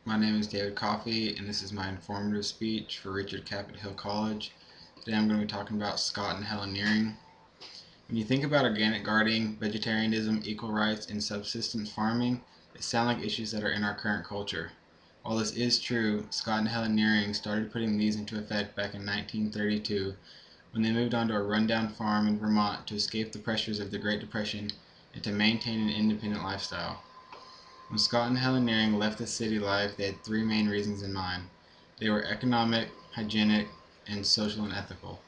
My name is David Coffey, and this is my informative speech for Richard Capp at Hill College. Today I'm going to be talking about Scott and Helen Nearing. When you think about organic gardening, vegetarianism, equal rights, and subsistence farming, they sound like issues that are in our current culture. While this is true, Scott and Helen Nearing started putting these into effect back in 1932 when they moved onto a rundown farm in Vermont to escape the pressures of the Great Depression and to maintain an independent lifestyle. When Scott and Helen Nearing left the city life, they had three main reasons in mind. They were economic, hygienic, and social and ethical.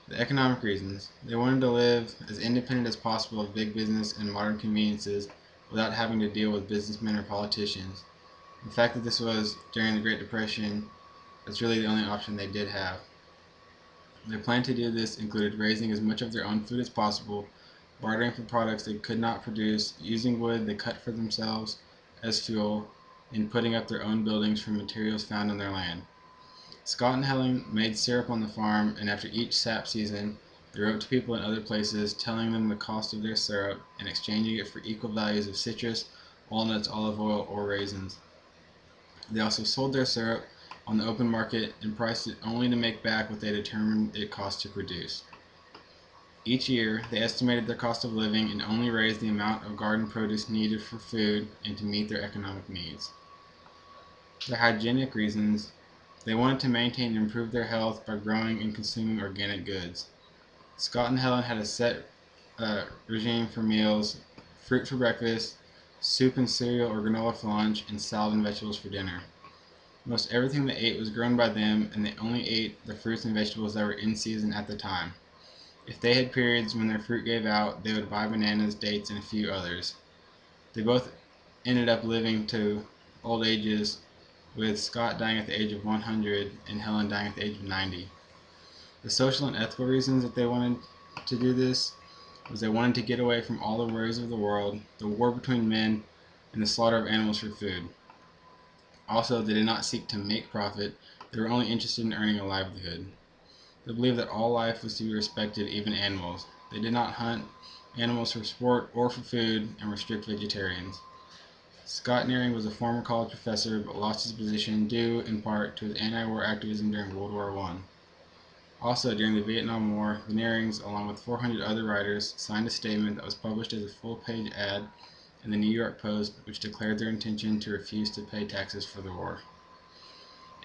The economic reasons. They wanted to live as independent as possible of big business and modern conveniences without having to deal with businessmen or politicians. The fact that this was during the Great Depression, that's really the only option they did have. Their plan to do this included raising as much of their own food as possible, bartering for products they could not produce, using wood they cut for themselves as fuel, and putting up their own buildings from materials found on their land. Scott and Helen made syrup on the farm, and after each sap season, they wrote to people in other places telling them the cost of their syrup and exchanging it for equal values of citrus, walnuts, olive oil, or raisins. They also sold their syrup on the open market and priced it only to make back what they determined it cost to produce. Each year, they estimated their cost of living and only raised the amount of garden produce needed for food and to meet their economic needs. Their hygienic reasons. They wanted to maintain and improve their health by growing and consuming organic goods. Scott and Helen had a set regime for meals: fruit for breakfast, soup and cereal or granola for lunch, and salad and vegetables for dinner. Most everything they ate was grown by them, and they only ate the fruits and vegetables that were in season at the time. If they had periods when their fruit gave out, they would buy bananas, dates, and a few others. They both ended up living to old ages, with Scott dying at the age of 100 and Helen dying at the age of 90. The social and ethical reasons that they wanted to do this was they wanted to get away from all the worries of the world, the war between men, and the slaughter of animals for food. Also, they did not seek to make profit, they were only interested in earning a livelihood. They believed that all life was to be respected, even animals. They did not hunt animals for sport or for food and were strict vegetarians. Scott Nearing was a former college professor but lost his position due, in part, to his anti-war activism during World War I. Also, during the Vietnam War, the Nearings, along with 400 other writers, signed a statement that was published as a full-page ad in the New York Post, which declared their intention to refuse to pay taxes for the war.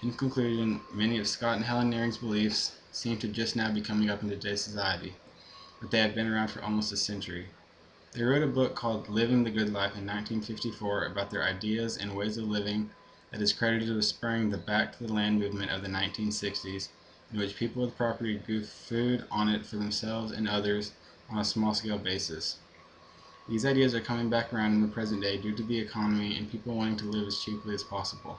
In conclusion, many of Scott and Helen Nearing's beliefs seem to just now be coming up in today's society, but they have been around for almost a century. They wrote a book called Living the Good Life in 1954 about their ideas and ways of living that is credited with spurring the Back to the Land movement of the 1960s, in which people with property grew food on it for themselves and others on a small-scale basis. These ideas are coming back around in the present day due to the economy and people wanting to live as cheaply as possible.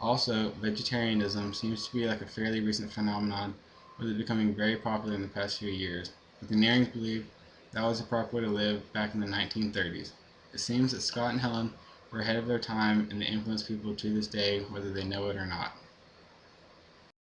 Also, vegetarianism seems to be like a fairly recent phenomenon, with it becoming very popular in the past few years, but the Nearings believe that was the proper way to live back in the 1930s. It seems that Scott and Helen were ahead of their time and they influence people to this day, whether they know it or not.